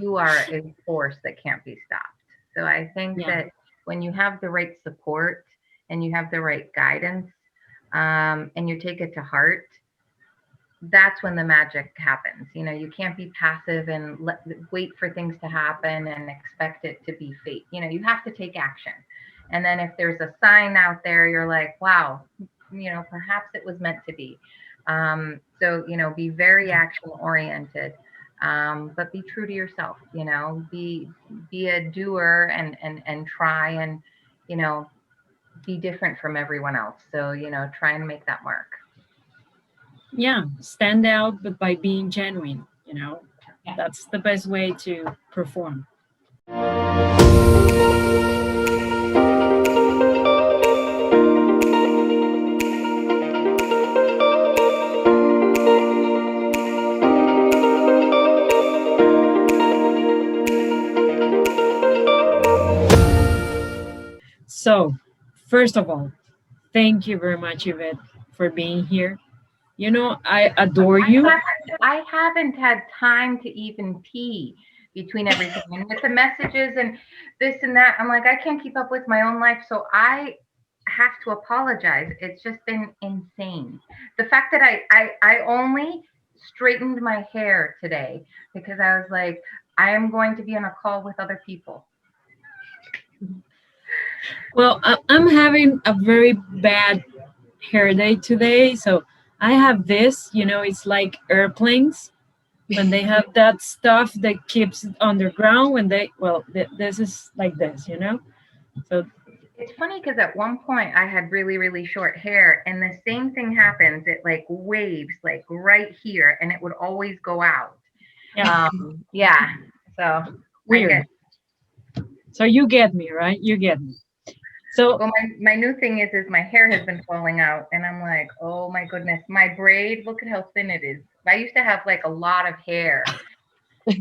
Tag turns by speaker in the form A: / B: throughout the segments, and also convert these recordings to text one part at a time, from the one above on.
A: you are a force that can't be stopped. So I think
B: Yeah.
A: that when you have the right support and you have the right guidance, and you take it to heart, that's when the magic happens. You know, you can't be passive and wait for things to happen and expect it to be fate. You know, you have to take action. And then if there's a sign out there, you're like, wow, you know, perhaps it was meant to be. So, you know, be very action oriented, but be true to yourself. You know, be a doer and try and, you know, be different from everyone else. So, you know, try and make that mark.
B: Yeah, stand out, but by being genuine,
C: Yeah.
B: that's the best way to perform. So, first of all, thank you very much, Yvette, for being here. I adore you.
A: I haven't had time to even pee between everything and with the messages and this and that. I'm like, I can't keep up with my own life. So I have to apologize. It's just been insane. The fact that I only straightened my hair today because I was like, I am going to be on a call with other people.
B: Well, I'm having a very bad hair day today. So, I have this, it's like airplanes when they have that stuff that keeps it underground when this is like this. So,
A: It's funny because at one point I had really, really short hair, and the same thing happens. It like waves like right here, and it would always go out.
B: yeah,
A: Yeah. So I
B: weird.
A: get.
B: So, you get me, right? You get me. So,
A: Well, my new thing is my hair has been falling out, and I'm like, oh my goodness, my braid. Look at how thin it is. I used to have like a lot of hair. So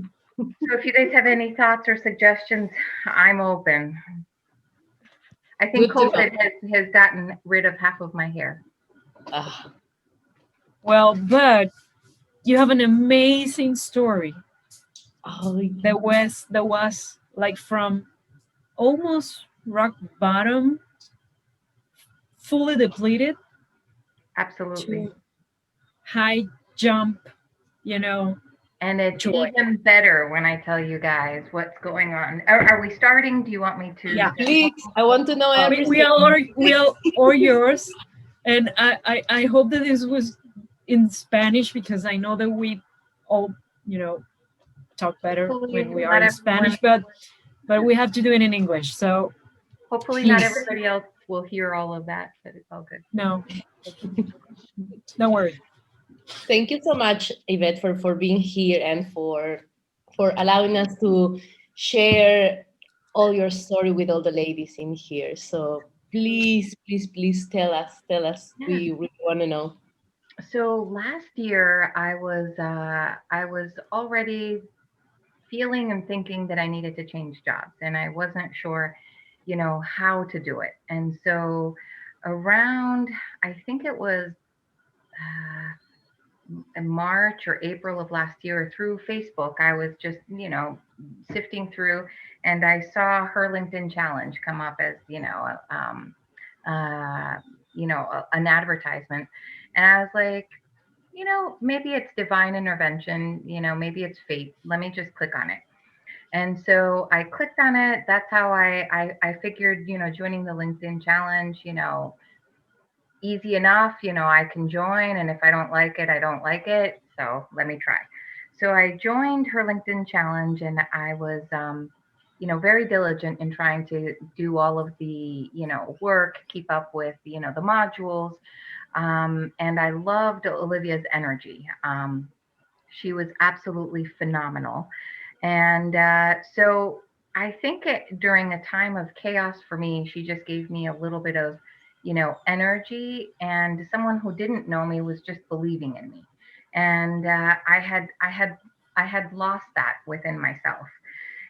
A: if you guys have any thoughts or suggestions, I'm open. I think
C: Good to know.
A: COVID has gotten rid of half of my hair.
C: Ah,
B: but you have an amazing story
C: oh,
B: that was like from almost rock bottom, fully depleted,
A: Absolutely.
B: to high jump, you know,
A: And it's
B: joy.
A: even better when I tell you guys what's going on. Are we starting? Do you want me to?
B: Yeah,
C: please, I want to know
B: we
C: everything.
B: all yours, and I hope that this was in Spanish because I know that we all talk better
A: Hopefully,
B: when we are
A: not
B: in
A: everyone.
B: Spanish, but we have to do it in English. So
A: Hopefully, not
B: please,
A: everybody else will hear all of that, but it's all good.
B: no, don't worry.
C: Thank you so much, Yvette, for being here and for allowing us to share all your story with all the ladies in here. So please, please, please tell us.
A: Yeah.
C: We really want to know.
A: So last year, I was already feeling and thinking that I needed to change jobs, and I wasn't sure, you know, how to do it. And so around, I think it was. In March or April of last year through Facebook, I was just, you know, sifting through and I saw her LinkedIn challenge come up as, uh, an advertisement. And I was like, you know, maybe it's divine intervention, you know, maybe it's fate. Let me just click on it. And so I clicked on it. That's how I figured, you know, joining the LinkedIn challenge, you know, easy enough, you know, I can join. And if I don't like it, I don't like it. So let me try. So I joined her LinkedIn challenge and I was, you know, very diligent in trying to do all of the, you know, work, keep up with, you know, the modules. And I loved Olivia's energy. She was absolutely phenomenal. And so I think during a time of chaos for me, she just gave me a little bit of, you know, energy. And someone who didn't know me was just believing in me. And I had lost that within myself,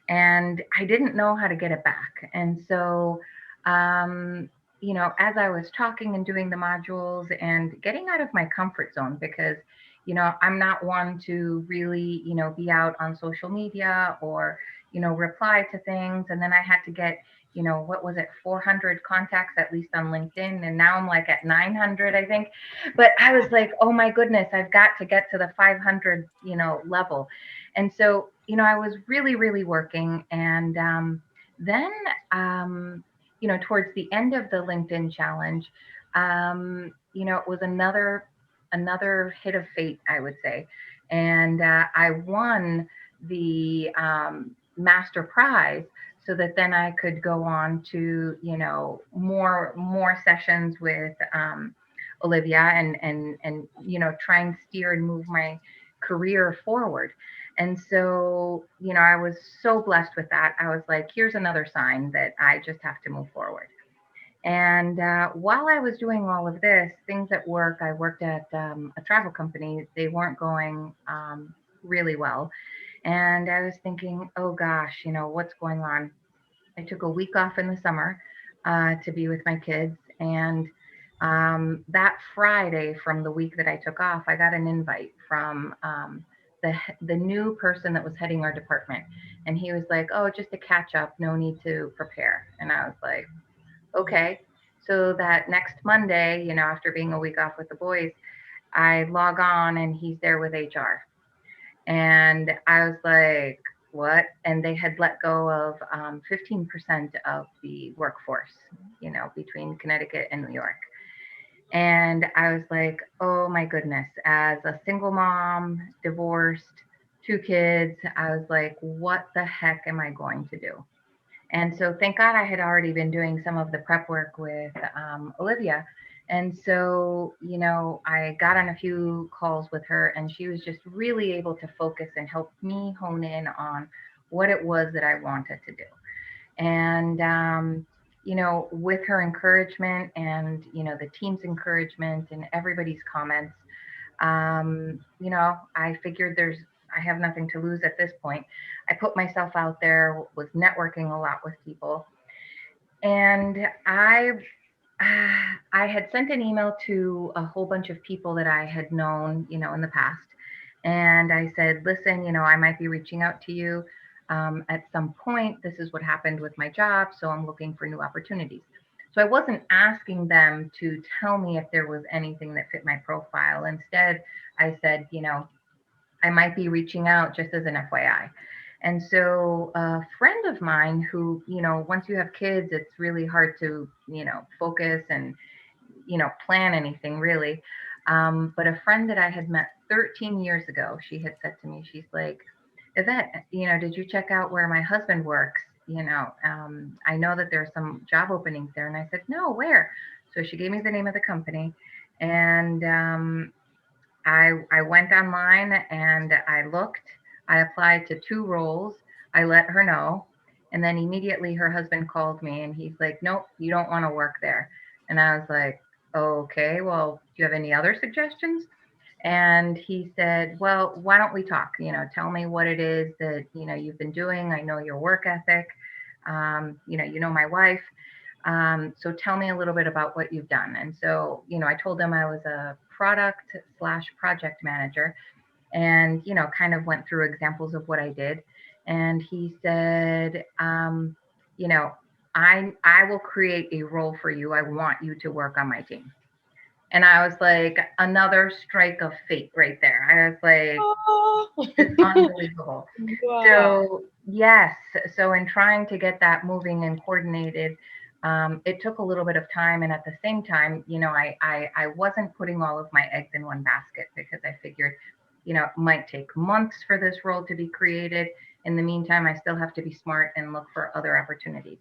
A: and I didn't know how to get it back. And so, you know, as I was talking and doing the modules and getting out of my comfort zone, because I'm not one to really, be out on social media or, reply to things. And then I had to get, what was it, 400 contacts at least on LinkedIn. And now I'm like at 900, I think. But I was like, oh my goodness, I've got to get to the 500, level. And so, I was really, really working. And then, towards the end of the LinkedIn challenge, it was another hit of fate, I would say. And I won the master prize so that then I could go on to, more sessions with Olivia and try and steer and move my career forward. And so, I was so blessed with that. I was like, here's another sign that I just have to move forward. And while I was doing all of this, things at work, I worked at a travel company. They weren't going really well. And I was thinking, oh gosh, what's going on? I took a week off in the summer to be with my kids. And that Friday from the week that I took off, I got an invite from the new person that was heading our department. And he was like, oh, just to catch up, no need to prepare. And I was like, okay. So that next Monday, after being a week off with the boys, I log on and he's there with HR. And I was like, what? And they had let go of 15% of the workforce, between Connecticut and New York. And I was like, oh my goodness, as a single mom, divorced, two kids, I was like, what the heck am I going to do? And so thank God I had already been doing some of the prep work with Olivia. And so, I got on a few calls with her and she was just really able to focus and help me hone in on what it was that I wanted to do. And, with her encouragement and, the team's encouragement and everybody's comments, I figured I have nothing to lose at this point. I put myself out there, was networking a lot with people, and I had sent an email to a whole bunch of people that I had known, in the past, and I said, listen, I might be reaching out to you at some point. This is what happened with my job, so I'm looking for new opportunities. So I wasn't asking them to tell me if there was anything that fit my profile. Instead, I said, I might be reaching out just as an FYI. And so a friend of mine who, once you have kids, it's really hard to, focus and, plan anything really. But a friend that I had met 13 years ago, she had said to me, she's like, Yvette, did you check out where my husband works? I know that there's some job openings there. And I said, no, where? So she gave me the name of the company. And I went online and I looked. I applied to two roles. I let her know. And then immediately her husband called me and he's like, nope, you don't want to work there. And I was like, okay, well, do you have any other suggestions? And he said, well, why don't we talk? Tell me what it is that, you've been doing. I know your work ethic. You know my wife. So tell me a little bit about what you've done. And so, I told him I was a product/project manager and, kind of went through examples of what I did. And he said, you know, I will create a role for you. I want you to work on my team. And I was like, another strike of fate right there. I was like,
C: Oh.
A: it's unbelievable.
C: Wow.
A: So, yes. So, in trying to get that moving and coordinated, it took a little bit of time. And at the same time, I wasn't putting all of my eggs in one basket because I figured, it might take months for this role to be created. In the meantime, I still have to be smart and look for other opportunities.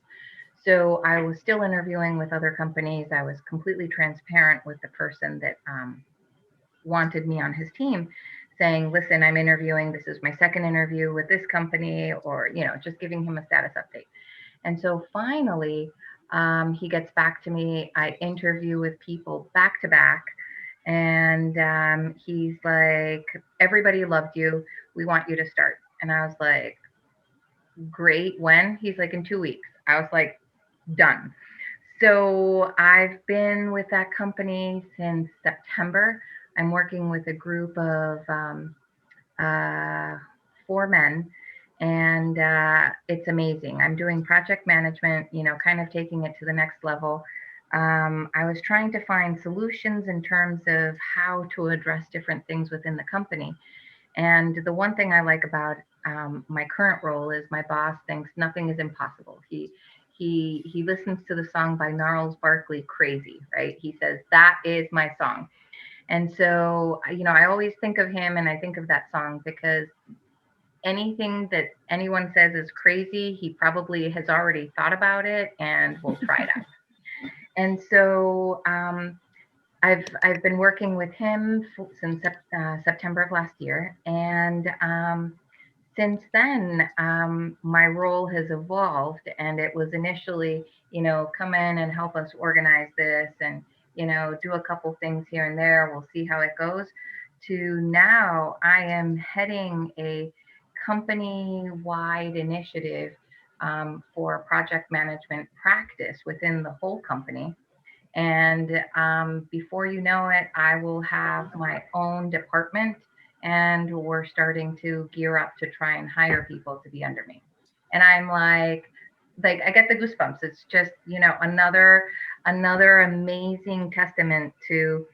A: So I was still interviewing with other companies. I was completely transparent with the person that wanted me on his team, saying, listen, I'm interviewing. This is my second interview with this company, or, just giving him a status update. And so finally, he gets back to me. I interview with people back to back. And he's like, everybody loved you. We want you to start. And I was like, great. When? He's like, in 2 weeks. I was like, done. So I've been with that company since September. I'm working with a group of uh, 4 men, and it's amazing. I'm doing project management, kind of taking it to the next level. I was trying to find solutions in terms of how to address different things within the company. And the one thing I like about my current role is my boss thinks nothing is impossible. He listens to the song by Gnarls Barkley, "Crazy," right? He says that is my song. And so, I always think of him and I think of that song because anything that anyone says is crazy, he probably has already thought about it and will try it out. And so, I've been working with him since September of last year, and since then, my role has evolved, and it was initially, come in and help us organize this, and do a couple things here and there. We'll see how it goes. To now, I am heading a company-wide initiative for project management practice within the whole company. And before you know it, I will have my own department, and we're starting to gear up to try and hire people to be under me. And I'm like I get the goosebumps. It's just another amazing testament to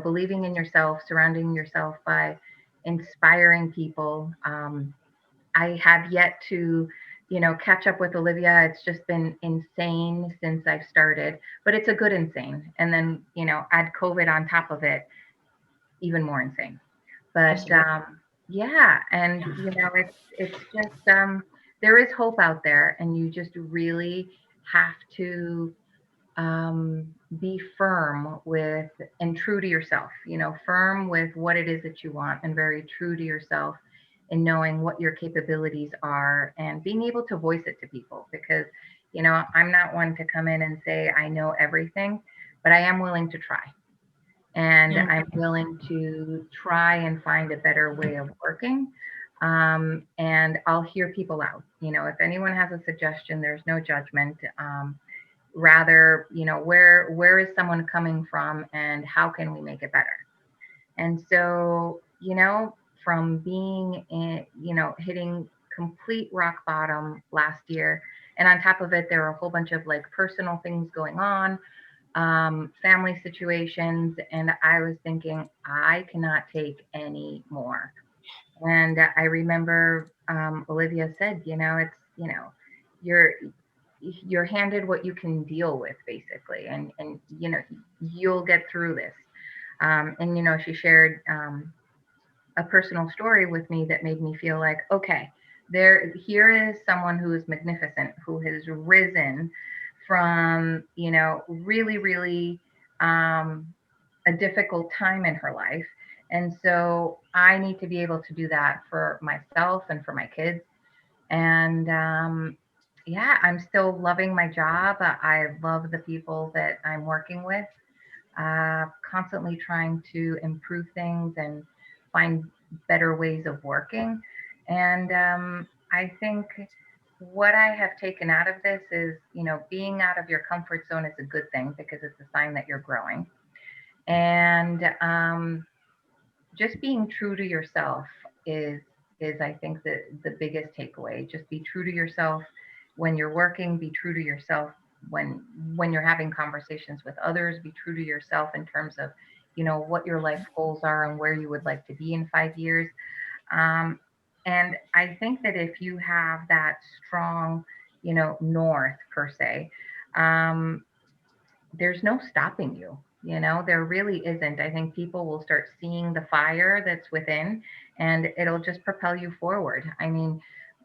A: believing in yourself, surrounding yourself by inspiring people. I have yet to, catch up with Olivia. It's just been insane since I've started, but it's a good insane. And then, add COVID on top of it, even more insane. But
C: Absolutely.
A: yeah, and it's just there is hope out there, and you just really have to be firm with and true to yourself, firm with what it is that you want and very true to yourself in knowing what your capabilities are and being able to voice it to people because, I'm not one to come in and say, I know everything, but I am willing to try. And
B: Yeah.
A: I'm willing to try and find a better way of working. And I'll hear people out. If anyone has a suggestion, there's no judgment. Rather, where is someone coming from and how can we make it better? And so, from being in, hitting complete rock bottom last year, and on top of it there were a whole bunch of like personal things going on, family situations, and I was thinking I cannot take any more. And I remember Olivia said, it's you're you're handed what you can deal with basically, and you'll get through this. And she shared a personal story with me that made me feel like, okay, here is someone who is magnificent, who has risen from really really um, a difficult time in her life. And so I need to be able to do that for myself and for my kids. And yeah, I'm still loving my job. I love the people that I'm working with, constantly trying to improve things and find better ways of working. And I think what I have taken out of this is, being out of your comfort zone is a good thing because it's a sign that you're growing. And just being true to yourself is is I think the biggest takeaway. Just be true to yourself when you're working, be true to yourself when when you're having conversations with others, be true to yourself in terms of, what your life goals are and where you would like to be in 5 years. Um, and I think that if you have that strong, north per se, um, there's no stopping you. There really isn't. I think people will start seeing the fire that's within and it'll just propel you forward. I mean,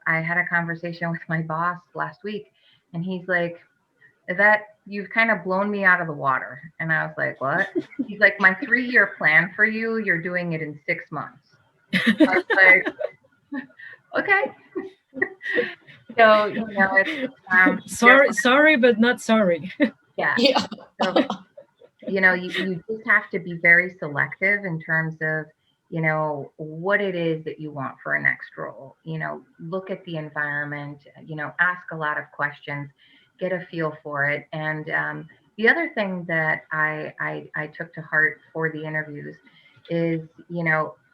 A: I had a conversation with my boss last week and he's like, Yvette, you've kind of blown me out of the water. And I was like, what? He's like, my 3 year plan for you, you're doing it in 6 months. I was like, okay. So, it's
B: Sorry, sorry, but not sorry.
A: yeah.
C: Yeah.
A: So you just have to be very selective in terms of, what it is that you want for a next role. Look at the environment, ask a lot of questions, get a feel for it. And the other thing that I took to heart for the interviews is,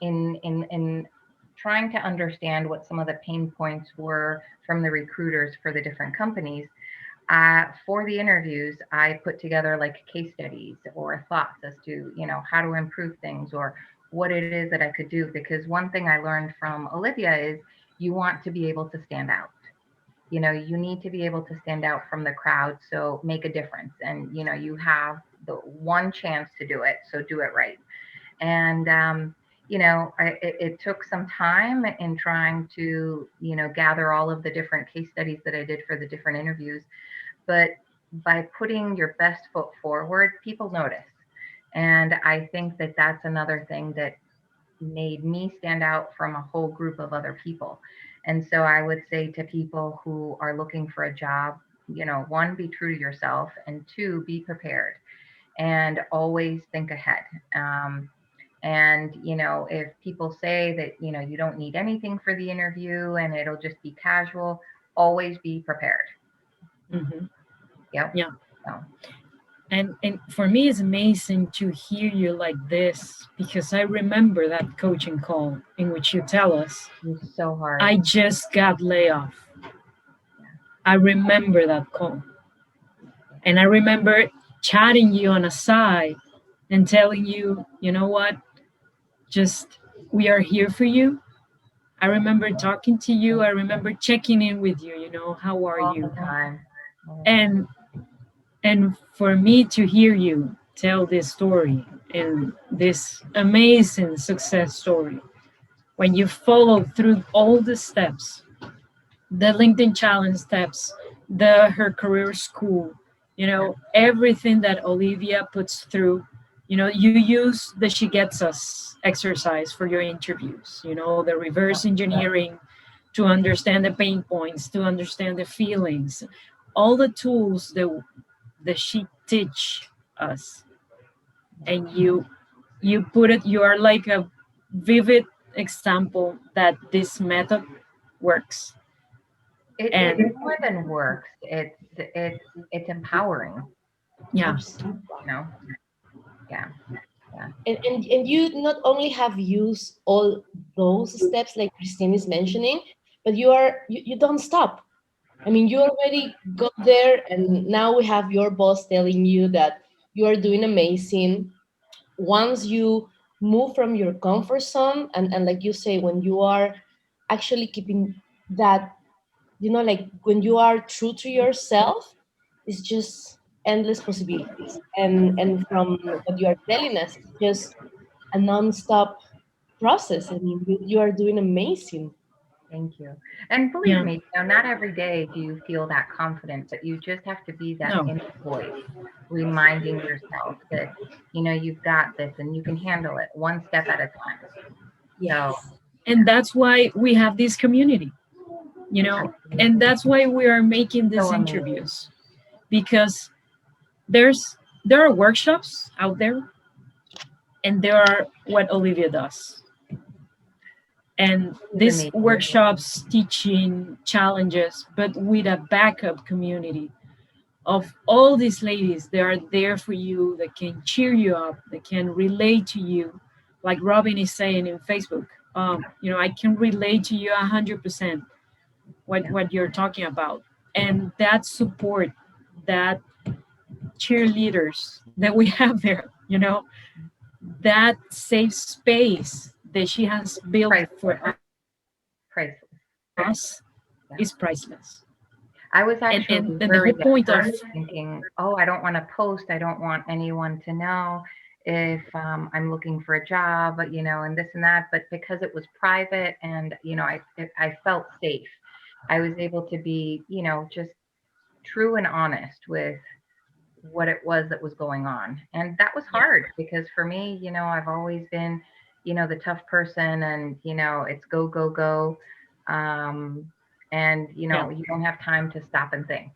A: in trying to understand what some of the pain points were from the recruiters for the different companies. For the interviews, I put together like case studies or thoughts as to, how to improve things or what it is that I could do. Because one thing I learned from Olivia is you want to be able to stand out. You need to be able to stand out from the crowd, so make a difference. And, you have the one chance to do it, so do it right. And it took some time in trying to gather all of the different case studies that I did for the different interviews, but by putting your best foot forward, people notice. And I think that that's another thing that made me stand out from a whole group of other people. And so I would say to people who are looking for a job, one, be true to yourself, and two, be prepared and always think ahead. And, if people say that, you don't need anything for the interview and it'll just be casual, always be prepared.
B: Hmm.
A: Yep.
B: Yeah.
A: So
B: And for me, it's amazing to hear you like this because I remember that coaching call in which you tell us,
A: it's so hard.
B: I just got laid off. I remember that call. And I remember chatting you on a side and telling you, you know what, just we are here for you. I remember talking to you. I remember checking in with you, how are
A: All the
B: you?
A: time. All the time.
B: And and for me to hear you tell this story and this amazing success story, when you follow through all the steps, the LinkedIn challenge steps, the her career school, everything that Olivia puts through, you use the she gets us exercise for your interviews, the
A: Yeah.
B: reverse engineering to understand the pain points, to understand the feelings, all the tools that she teach us. And you put it, you are like a vivid example that this method works.
A: It's
B: And
A: more than works. It's empowering.
B: yeah.
C: Absolutely.
A: You know. Yeah. Yeah.
C: And you not only have used all those steps like Christine is mentioning, but you don't stop. I mean, you already got there, and now we have your boss telling you that you are doing amazing. Once you move from your comfort zone, and like you say, when you are actually keeping that, like when you are true to yourself, it's just endless possibilities. And from what you are telling us, it's just a non-stop process. I mean, you are doing amazing.
A: Thank you. And believe
B: Yeah.
A: me, not every day do you feel that confident, but you just have to be that
B: No.
A: inner voice, reminding yourself that, you've got this and you can handle it one step at a time. So,
C: Yes.
B: And that's why we have this community, and
A: absolutely.
B: that's why we are making these
A: So amazing.
B: interviews, because there's there are workshops out there, and there are what Olivia does. And
A: It's
B: these
A: amazing.
B: workshops, teaching challenges, but with a backup community of all these ladies that are there for you, that can cheer you up, that can relate to you, like Robin is saying in Facebook. I can relate to you 100%
A: Yeah.
B: what you're talking about, and that support, that cheerleaders that we have there, that safe space that she has built
A: Priceless.
B: for
A: Priceless.
B: us
A: Yeah.
B: is priceless.
A: I was
B: And
A: actually
B: the whole
A: worried at
B: point of
A: first, thinking, oh, I don't want to post. I don't want anyone to know if I'm looking for a job, and this and that. But because it was private and, I felt safe, I was able to be, just true and honest with what it was that was going on. And that was
B: yeah,
A: hard because for me, I've always been, the tough person and, it's go, go, go. Um, and,
B: yeah,
A: you don't have time to stop and think.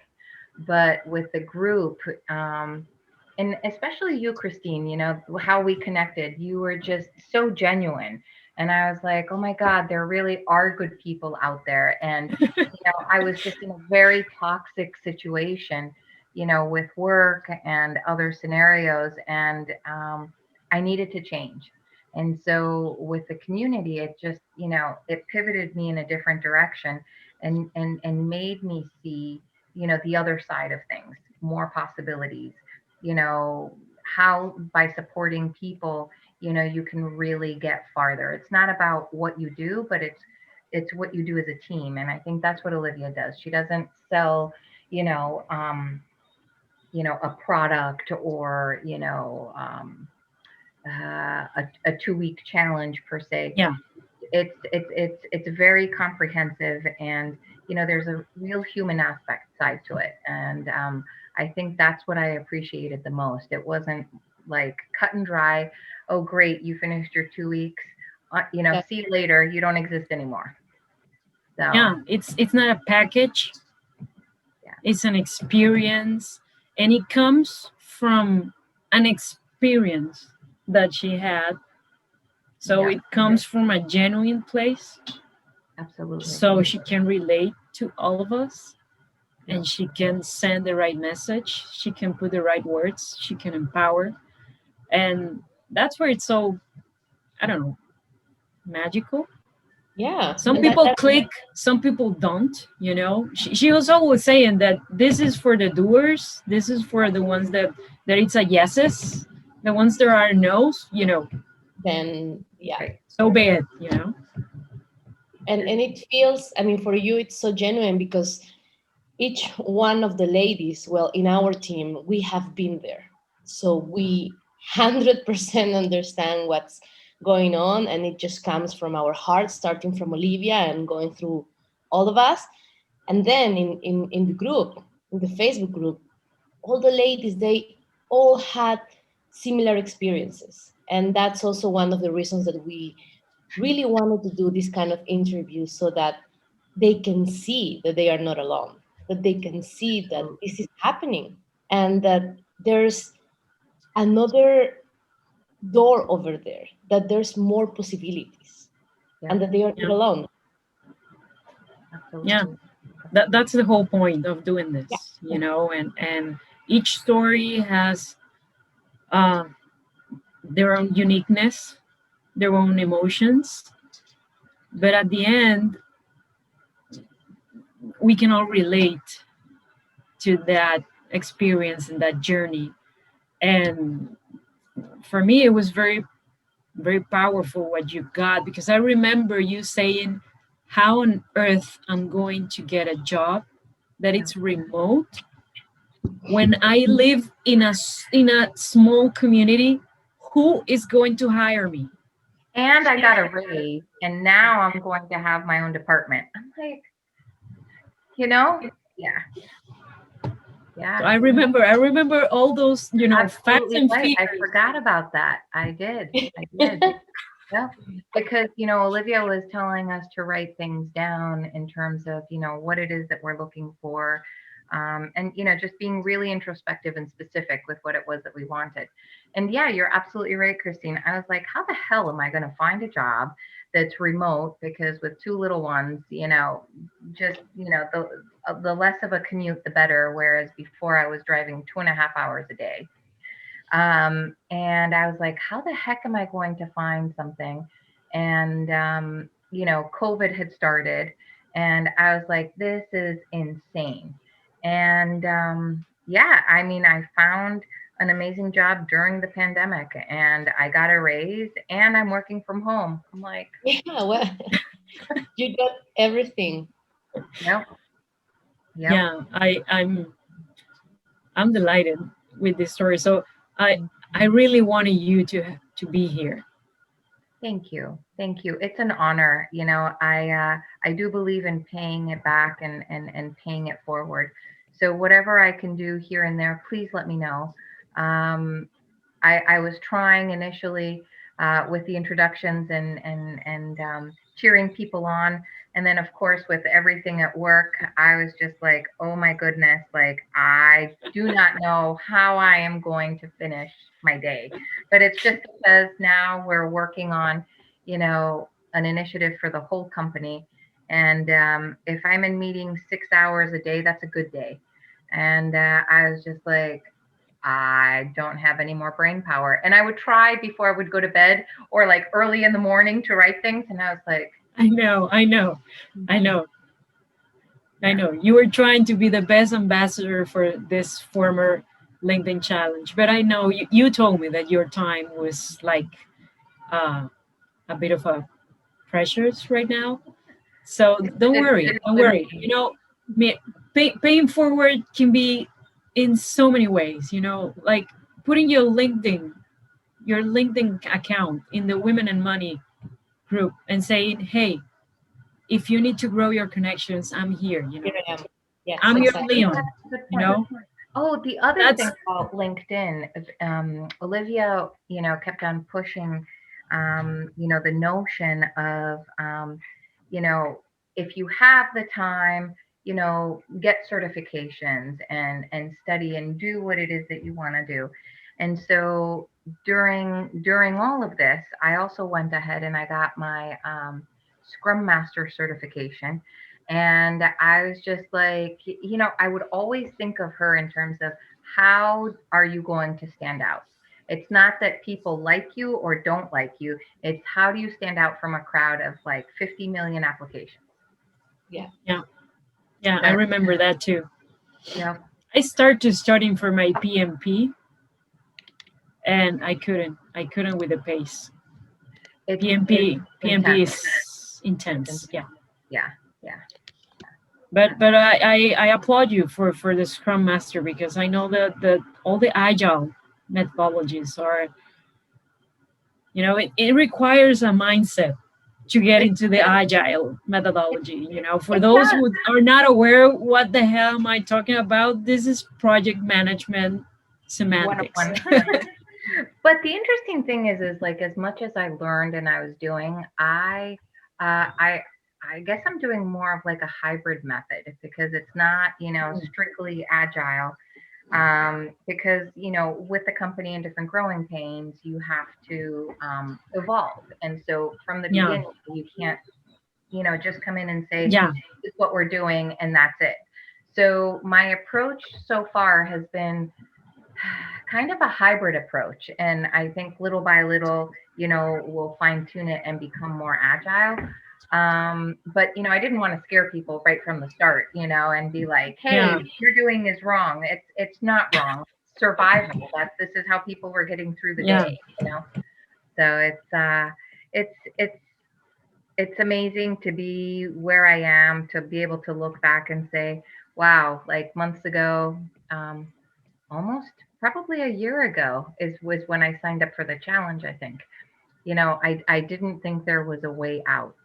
A: But with the group, and especially you, Christine, how we connected, you were just so genuine. And I was like, oh my God, there really are good people out there. And, I was just in a very toxic situation, with work and other scenarios. And I needed to change. And so with the community, it just, it pivoted me in a different direction, and made me see, the other side of things, more possibilities, you know, how by supporting people, you can really get farther. It's not about what you do, but it's what you do as a team. And I think that's what Olivia does. She doesn't sell, you know, um, a product, or a 2-week challenge per se.
B: Yeah.
A: It's very comprehensive, and there's a real human aspect side to it. And I think that's what I appreciated the most. It wasn't like cut and dry. Oh, great, you finished your 2 weeks.
C: Yeah.
A: See you later. You don't exist anymore. So
B: Yeah, it's not a package,
A: yeah,
B: it's an experience, and it comes from an experience that she had. So
A: yeah,
B: it comes from a genuine place,
A: absolutely.
B: so she can relate to all of us,
A: Yeah,
B: and she can send the right message, she can put the right words, she can empower. And that's where it's so, I don't know, magical.
C: Yeah.
B: Some
C: And that,
B: people
C: that
B: click, some people don't, she was always saying that this is for the doers, this is for the ones that it's a yeses, the ones that are no's,
C: then yeah.
A: right.
B: so bad,
C: And it feels, I mean, for you it's so genuine because each one of the ladies, well, in our team, we have been there. So we 100% understand what's going on. And it just comes from our heart, starting from Olivia and going through all of us. And then in the group, in the Facebook group, all the ladies, they all had similar experiences. And that's also one of the reasons that we really wanted to do this kind of interviews, so that they can see that they are not alone, that they can see that this is happening, and that there's another door over there, that there's more possibilities,
A: Yeah,
C: and that they are not
B: yeah,
C: alone.
B: yeah.
A: absolutely.
B: That's the whole point of doing
C: Yeah.
B: this, and each story has uh, their own uniqueness, their own emotions, but at the end we can all relate to that experience and that journey. And for me it was very, very powerful what you got, because I remember you saying, how on earth I'm going to get a job that
A: Yeah.
B: it's remote when I live in a small community? Who is going to hire me?
A: And I got a raise, and now I'm going to have my own department. I'm like, you know, yeah,
B: So
A: yeah,
B: I remember all those, facts
A: absolutely
B: and
A: right. I
B: figures.
A: forgot about that. I did. I did. Yeah. Because, Olivia was telling us to write things down in terms of, what it is that we're looking for. And, just being really introspective and specific with what it was that we wanted. And yeah, you're absolutely right, Christine. I was like, how the hell am I going to find a job that's remote? Because with two little ones, just, the less of a commute, the better. Whereas before I was driving 2.5 hours a day. And I was like, how the heck am I going to find something? And, COVID had started, and I was like, this is insane. And yeah, I mean, I found an amazing job during the pandemic, and I got a raise, and I'm working from home. I'm like,
C: Yeah, well, you got everything.
A: yep, yep.
B: Yeah, I'm delighted with this story. So I really wanted you to be here.
A: Thank you. Thank you. It's an honor. I do believe in paying it back, and paying it forward. So whatever I can do here and there, please let me know. Um, I was trying initially with the introductions, and cheering people on. And then, of course, with everything at work, I was just like, oh my goodness, like I do not know how I am going to finish my day. But it's just because now we're working on, an initiative for the whole company. And if I'm in meetings 6 hours a day, that's a good day. And I was just like, I don't have any more brain power. And I would try before I would go to bed or like early in the morning to write things. And I was like,
B: I know, I know, I
A: mhm,
B: know, I
A: yeah,
B: know. You were trying to be the best ambassador for this former LinkedIn challenge, but I know you told me that your time was like uh, a bit of a pressures right now. So don't worry,
A: it
B: don't
A: would
B: worry.
A: be.
B: You know, paying forward can be in so many ways. You know, like putting your LinkedIn account in the Women and Money group and saying, "Hey, if you need to grow your connections, I'm here." You
C: Here
B: know,
C: I am. Yes,
B: I'm your
C: exactly.
A: Yeah,
B: Leon.
A: that's a good
B: You
A: point.
B: know,
A: Oh, the other
B: that's
A: thing about LinkedIn, Olivia, kept on pushing, the notion of, you know, if you have the time, get certifications and study and do what it is that you want to do. And so during all of this, I also went ahead and I got my Scrum Master certification. And I was just like, I would always think of her in terms of how are you going to stand out? It's not that people like you or don't like you. It's how do you stand out from a crowd of like 50 million applications?
C: Yeah.
B: yeah, yeah. I
A: That's,
B: remember that too.
A: you know,
B: I started studying for my PMP, and I couldn't with the pace.
A: it's
B: PMP
A: intense.
B: is
A: It's
B: intense. Yeah.
A: intense. Yeah. Yeah.
B: But I applaud you for the Scrum Master because I know that all the agile methodologies are, it requires a mindset to get
A: It,
B: into the agile methodology. For
A: it
B: those
A: does.
B: who are not aware what the hell am I talking about, this is project management semantics.
A: 101. But the interesting thing is like as much as I learned and I was doing, uh, I I guess I'm doing more of like a hybrid method because it's not, strictly agile. Because with the company and different growing pains, you have to evolve, and so from the
B: Yeah,
A: beginning, you can't just come in and say
B: yeah,
A: this is what we're doing and that's it. So my approach so far has been kind of a hybrid approach. And I think little by little, we'll fine tune it and become more agile. But I didn't want to scare people right from the start, and be like, hey,
B: yeah,
A: what you're doing is wrong. It's not wrong. It's survival. This is how people were getting through the
B: yeah,
A: day. So it's it's it's amazing to be where I am, to be able to look back and say, wow, like months ago, um, almost probably a year ago was when I signed up for the challenge, I think. I didn't think there was a way out,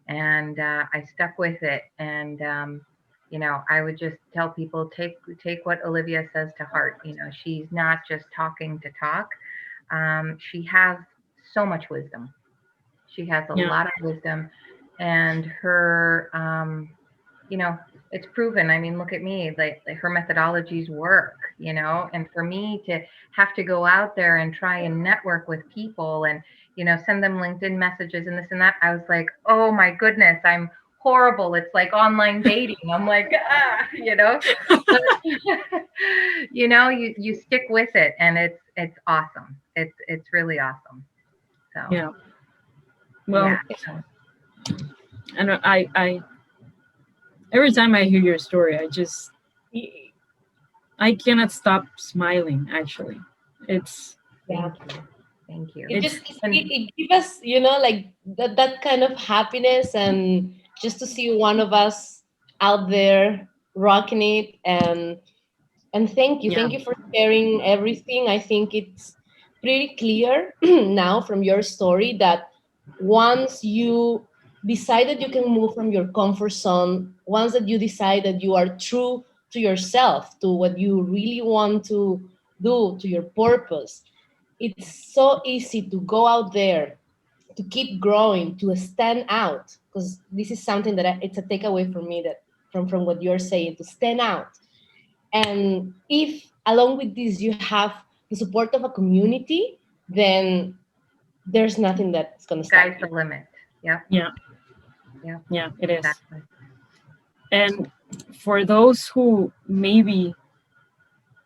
A: and I stuck with it. And I would just tell people take what Olivia says to heart. She's not just talking to talk. She has so much wisdom. She has a
B: yeah,
A: lot of wisdom, and her, you know, it's proven. I mean, look at me, like her methodologies work, and for me to have to go out there and try and network with people and, send them LinkedIn messages and this and that, I was like, oh my goodness, I'm horrible. It's like online dating. I'm like, but you stick with it and it's awesome. It's really awesome. So
B: yeah.
A: yeah.
B: Well, and I every time I hear your story, I cannot stop smiling. Actually, it's
C: Yeah.
A: Thank you. Thank you.
C: It
B: it's
C: just
A: And
C: it gives us, like that kind of happiness, and just to see one of us out there rocking it. And
B: yeah,
C: thank you for sharing everything. I think it's pretty clear now from your story that once you decide that you can move from your comfort zone, once that you decide that you are true to yourself, to what you really want to do, to your purpose, it's so easy to go out there, to keep growing, to stand out. Because this is something that it's a takeaway for me, that from what you're saying, to stand out. And if along with this you have the support of a community, then there's nothing that's going to stop
A: sky's
C: you.
A: the limit. Yep.
B: yeah,
A: Yep.
B: yeah. It is.
A: Exactly.
B: And for those who maybe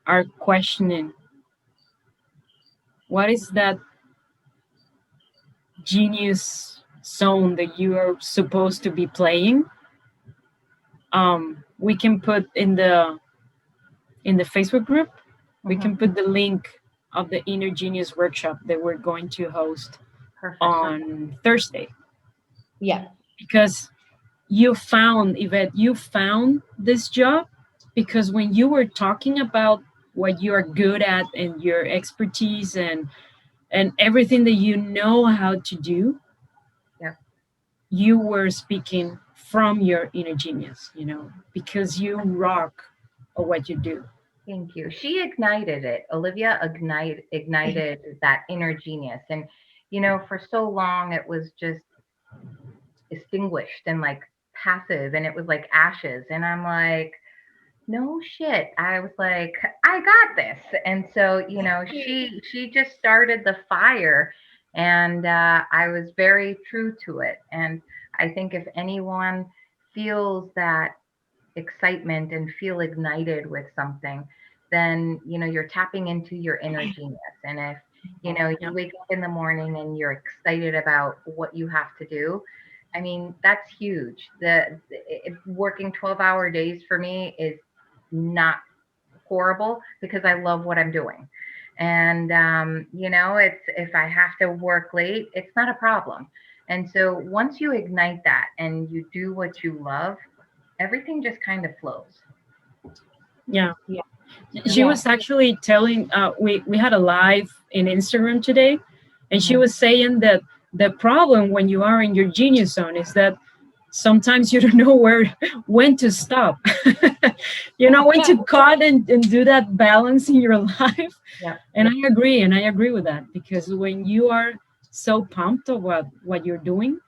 B: are questioning what is that genius zone that you are supposed to be playing, we can put in the Facebook group, we
A: Hmm.
B: can put the link of the Inner Genius workshop that we're going to host
A: Perfect.
B: on Thursday.
C: Yeah.
B: Because Yvette, you found this job because when you were talking about what you are good at and your expertise and everything that you know how to do,
A: Yep.
B: you were speaking from your inner genius, because you rock at what you do.
A: Thank you. She ignited it. Olivia ignited that inner genius. And, for so long it was just extinguished and like passive and it was like ashes. And I'm like, no shit. I was like, I got this. And so, she just started the fire and I was very true to it. And I think if anyone feels that excitement and feel ignited with something, then you're tapping into your inner genius. And if
B: Yeah.
A: you wake up in the morning and you're excited about what you have to do, I mean, that's huge. Working 12-hour days for me is not horrible because I love what I'm doing. And it's if I have to work late, it's not a problem. And so once you ignite that and you do what you love, everything just kind of flows.
B: Yeah.
C: Yeah.
B: She
C: Yeah.
B: was actually telling, we had a live in Instagram today, and she
A: Mhm.
B: was saying that the problem when you are in your genius zone is that sometimes you don't know when to stop. When to cut and do that balance in your life.
A: Yeah.
B: And I agree with that, because when you are so pumped of what you're doing,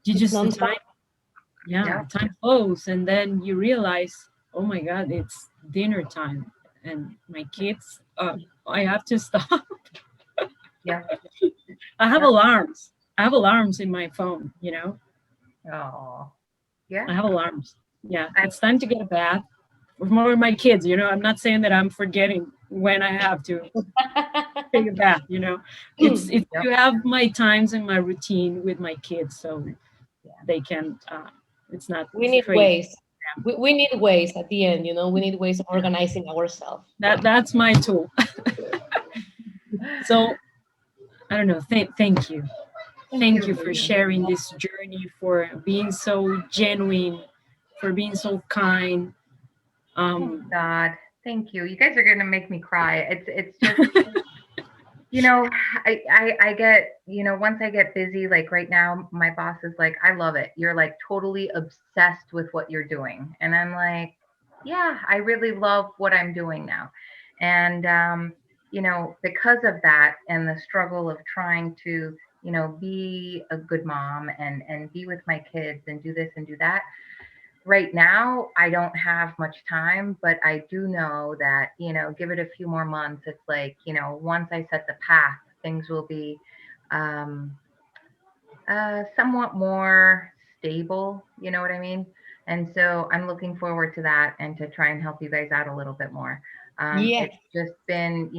B: you
C: It's
B: just, the
C: non-stop.
B: time, yeah,
A: Yeah.
B: the time flows, and then you realize, oh my god, it's dinner time, and my kids, I have to stop.
A: Yeah.
B: I have
A: Yeah.
B: alarms. I have alarms in my phone,
A: Oh. Yeah.
B: I have alarms. Yeah,
A: I
B: it's time to get a bath for more of my kids. I'm not saying that I'm forgetting when I have to take a bath. It's
A: yeah.
B: to have my times and my routine with my kids, so
A: Yeah.
B: they can. It's not
C: We need
B: crazy.
C: ways. We need ways at the end, we need ways of organizing ourselves.
B: That's my tool. So I don't know. Thank you.
A: Thank
B: Thank
A: you,
B: you for
A: Olivia.
B: sharing this journey, for being so genuine, for being so kind.
A: Thank
B: Um,
A: God. Thank you. You guys are gonna make me cry. It's just you know, I get, once I get busy, like right now, my boss is like, I love it. You're like totally obsessed with what you're doing. And I'm like, yeah, I really love what I'm doing now. And, because of that and the struggle of trying to, be a good mom and be with my kids and do this and do that, right now I don't have much time, but I do know that, give it a few more months. It's like, once I set the path, things will be um, somewhat more stable. You know what I mean? And so I'm looking forward to that and to try and help you guys out a little bit more.
C: Yes.
A: It's just been,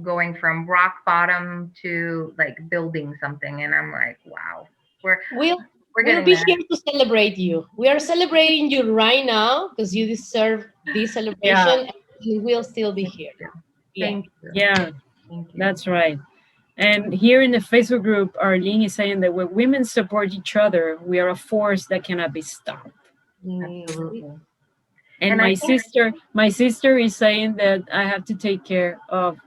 A: going from rock bottom to like building something. And I'm like, wow, we're,
C: We'll
A: we're
C: we'll
A: getting
C: be
A: there.
C: here to celebrate you. We are celebrating you right now because you deserve this
B: yeah,
C: celebration, and we will still be
A: Thank
C: here.
A: you.
C: Yeah.
A: Thank you.
B: yeah,
A: Thank you.
B: that's right. And here in the Facebook group, Arlene is saying that when women support each other, we are a force that cannot be stopped.
C: Mhm.
A: Absolutely.
B: And
A: And I think
B: my sister is saying that I have to take care of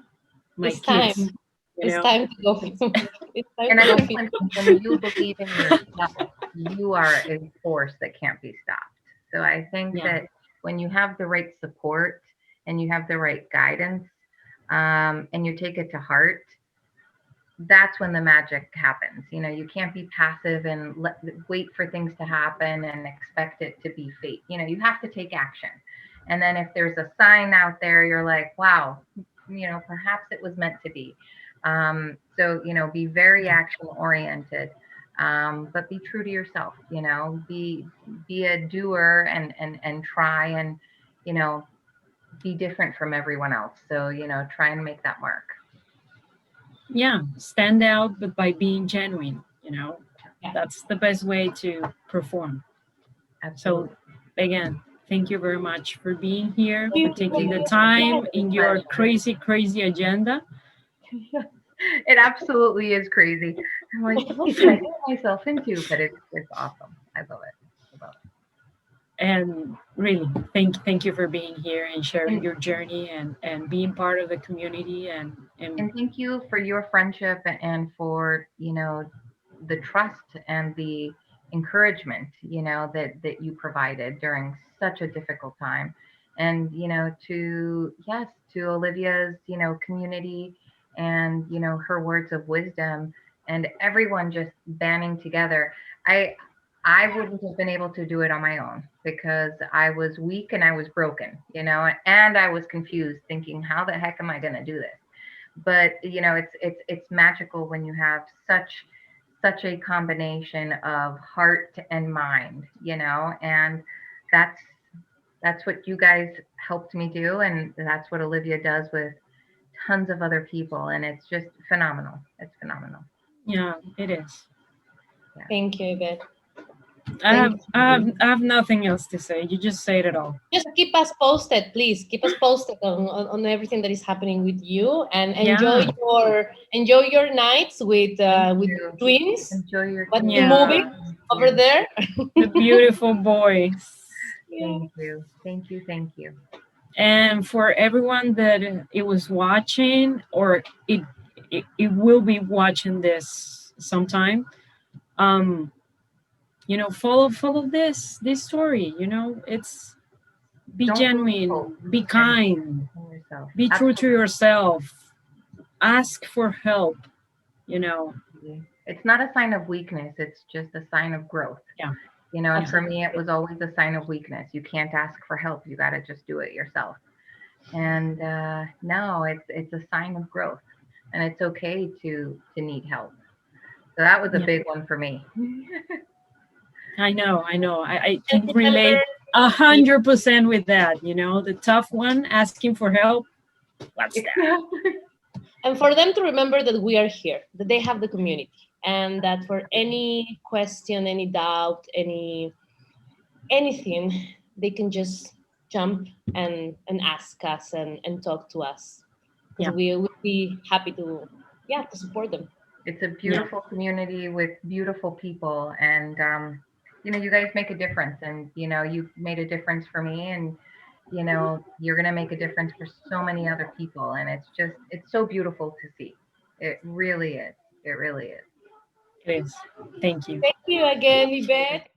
B: my
C: It's time.
B: kids. You
C: It's
B: know,
C: time to go.
B: it's,
C: It's time
A: and
C: to
A: I
C: go
A: think
C: feed.
A: when you believe in yourself, you are a force that can't be stopped. So I think
B: yeah,
A: that when you have the right support and you have the right guidance, and you take it to heart, that's when the magic happens. You can't be passive and wait for things to happen and expect it to be fate. You have to take action. And then if there's a sign out there, you're like, wow, perhaps it was meant to be. So, be very action oriented, but be true to yourself. Be a doer and try and, you know, be different from everyone else. So, try and make that mark.
B: yeah, stand out, but by being genuine,
C: Yeah.
B: that's the best way to perform. So,
A: Absolutely.
B: again, thank you very much for being here,
C: Thank
B: for
C: you for
B: taking the
C: being
B: time
C: here.
B: in your
A: Pleasure.
B: crazy, crazy agenda.
A: It absolutely is crazy. I'm like, what did I get myself into? But it's awesome. I love it. I love
B: And really, thank you for being here and
A: it.
B: sharing your journey and being part of the community and
A: And thank you for your friendship and for, the trust and the encouragement, that you provided during such a difficult time. And, to Olivia's, community and, her words of wisdom and everyone just banding together. I I wouldn't have been able to do it on my own because I was weak and I was broken, and I was confused thinking, how the heck am I going to do this? But it's magical when you have such a combination of heart and mind, and that's that's what you guys helped me do, and that's what Olivia does with tons of other people, and it's just phenomenal. It's phenomenal.
B: yeah, it is.
A: Yeah.
C: Thank you, Ivette.
B: I
C: Thank
B: have,
C: you.
B: I have I have nothing else to say. You just said it all.
C: Just keep us posted, please. Keep us posted on everything that is happening with you, and
B: Yeah,
C: enjoy your nights
A: Thank
C: with
A: you.
C: twins.
A: Enjoy your
C: What's the
A: community.
C: movie
B: yeah.
A: Thank
C: over
A: you.
C: there?
B: The beautiful boys.
C: Yeah.
A: Thank you. Thank you. Thank you.
B: And for everyone that it was watching or it will be watching this sometime, um, follow this story. It's be
A: Don't lose hope
B: genuine, be
A: and
B: kind,
A: in yourself.
B: be true to
A: Absolutely.
B: yourself, ask for help. You know,
A: It's not a sign of weakness, it's just a sign of growth.
B: yeah,
A: And for
C: Absolutely.
A: me, it was always a sign of weakness. You can't ask for help. You got to just do it yourself. And no, it's a sign of growth, and it's okay to need help. So that was a
B: yeah.
A: big one for me.
B: I
C: And
B: can
C: remember,
B: relate 100% with that. The tough one asking for help. What's that?
C: and for them to remember that we are here, that they have the community, and that for any question, any doubt, anything, they can just jump and ask us and talk to us because
B: Yeah,
C: we would be happy to, yeah, to support them.
A: It's a
B: yeah,
A: beautiful community with beautiful people, and you guys make a difference, and you made a difference for me, and you're gonna make a difference for so many other people, and it's so beautiful to see. It really is. It really is.
B: it is. Thank you.
C: Thank you again, Yvette.